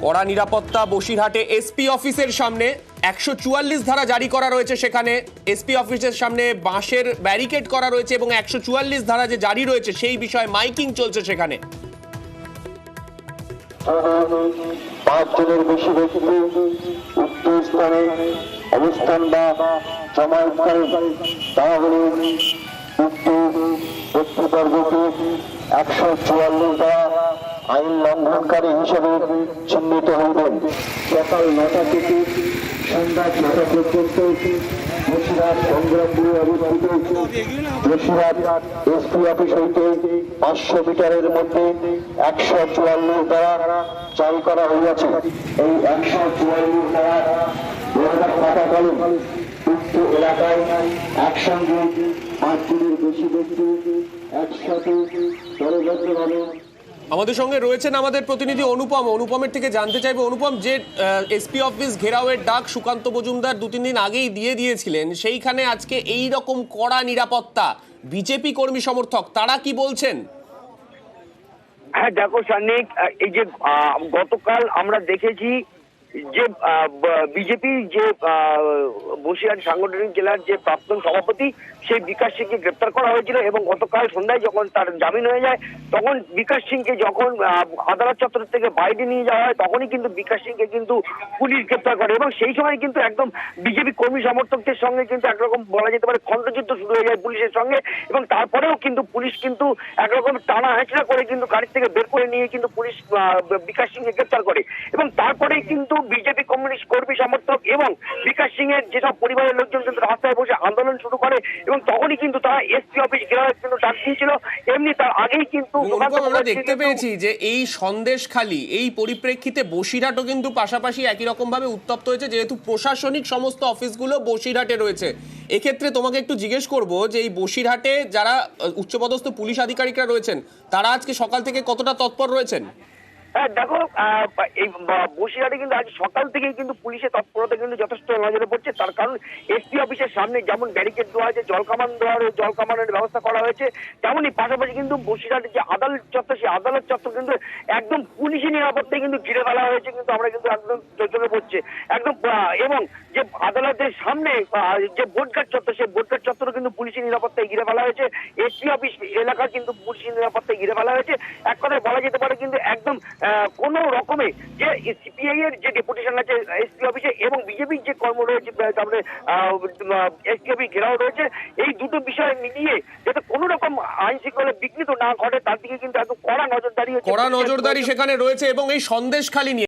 কড়া নিরাপত্তা বসিরহাটে এসপি অফিসের সামনে 144 ধারা জারি করা রয়েছে। সেখানে এসপি অফিসের সামনে বাঁশের ব্যারিকেড করা রয়েছে এবং 144 ধারা যে জারি রয়েছে সেই বিষয়ে মাইকিং চলছে। সেখানে 5 জনের বেশি ব্যক্তি উক্ত স্থানে অবস্থান বা জমায়েত করেন, তাহলে উক্ত ব্যক্তিবর্গকে 144 দ্বারা আইন লঙ্ঘনকারী হিসেবে চিহ্নিত হইবেন। সকাল 9টা থেকে সন্ধ্যা 6টা পর্যন্ত বসিরহাট সংগ্রামপুরে অবস্থিত বসিরহাট এসপি অফিস হইতে 500 মিটারের মধ্যে 144 দ্বারা জারি করা হইয়াছে। এই 144 দ্বারা থাকাকালীন উক্ত এলাকায় একসঙ্গে 5 জনের বেশি ব্যক্তি একসাথে দলবদ্ধভাবে। আমাদের সঙ্গে রয়েছেন আমাদের প্রতিনিধি অনুপমের থেকে জানতে চাইবো, অনুপম, যে এসপি অফিস ঘেরাওয়ের ডাক সুকান্ত মজুমদার 2-3 দিন আগেই দিয়েছিলেন, সেইখানে আজকে এই রকম কড়া নিরাপত্তা, বিজেপি কর্মী সমর্থক তারা কি বলছেন? হ্যাঁ দেখো সানিক, এই যে গতকাল আমরা দেখেছি যে বিজেপি যে বসিরহাট সাংগঠনিক জেলার যে প্রাক্তন সভাপতি সেই বিকাশ সিংকে গ্রেপ্তার করা হয়েছিল এবং গতকাল সন্ধ্যায় যখন তার জামিন হয়ে যায় তখন বিকাশ সিংকে যখন আদালত চত্বর থেকে বাইরে নিয়ে যাওয়া হয় তখনই কিন্তু বিকাশ সিংকে কিন্তু পুলিশ গ্রেপ্তার করে এবং সেই সময় কিন্তু একদম বিজেপি কর্মী সমর্থকদের সঙ্গে কিন্তু একরকম বলা যেতে পারে খণ্ডযুদ্ধ শুরু হয়ে যায় পুলিশের সঙ্গে এবং তারপরেও কিন্তু পুলিশ কিন্তু একরকম টানা হেঁচড়া করে কিন্তু গাড়ি থেকে বের করে নিয়ে কিন্তু পুলিশ বিকাশ সিংকে গ্রেপ্তার করে এবং তারপরেই কিন্তু বিজেপি কমিউনিস্ট কর্মী সমর্থক এবং বিকাশ সিং এর যেসব পরিবারের লোকজন কিন্তু রাস্তায় বসে আন্দোলন শুরু করে এবং তখনই কিন্তু তারা এসপি অফিস ঘেরাওয়ের কিন্তু ডাক দিয়েছিল। এমনি তার আগেই কিন্তু আমরা দেখতে পেয়েছি যে এই সন্দেশখালী এই পরিপ্রেক্ষিতে বসিরহাটও কিন্তু পাশাপাশি একই রকম ভাবে উত্তপ্ত হয়েছে, যেহেতু প্রশাসনিক সমস্ত অফিসগুলো বসিরহাটে রয়েছে। এক্ষেত্রে তোমাকে একটু জিজ্ঞেস করব যে এই বসিরহাটে যারা উচ্চপদস্থ পুলিশ আধিকারিকরা রয়েছেন তারা আজকে সকাল থেকে কতটা তৎপর রয়েছেন? হ্যাঁ দেখো, এই বসিরহাটে কিন্তু আজ সকাল থেকেই কিন্তু পুলিশের তৎপরতা কিন্তু যথেষ্ট নজরে পড়ছে। তার কারণ এসপি অফিসের সামনে যেমন ব্যারিকেড দেওয়া হয়েছে, জলকামানের ব্যবস্থা করা হয়েছে, তেমনই পাশাপাশি কিন্তু বসিরহাটের যে আদালত চত্বর সেই আদালত চত্বর কিন্তু একদম পুলিশি নিরাপত্তায় কিন্তু ঘিরে ফেলা হয়েছে। কিন্তু আমরা কিন্তু একদম চোখে পড়ছে একদম এবং যে আদালতের সামনে যে বোটঘাট চত্বর সেই বোটঘাট চত্বরও কিন্তু পুলিশি নিরাপত্তায় ঘিরে ফেলা হয়েছে। এসপি অফিস এলাকা কিন্তু পুলিশি নিরাপত্তায় ঘিরে ফেলা হয়েছে। এক কথায় বলা যেতে পারে কিন্তু একদম কোন রকমে যে সিপিআই এর যে ডেপুটেশন আছে এসপি অফিসে এবং বিজেপির যে কর্ম রয়েছে তারপরে এসপি অফিস ঘেরাও রয়েছে, এই দুটো বিষয় মিলিয়ে যাতে কোনো রকম আইন শৃঙ্খলা বিঘ্নিত না ঘটে তার দিকে কিন্তু একদম কড়া নজরদারি সেখানে রয়েছে। এবং এই সন্দেশখালী নিয়ে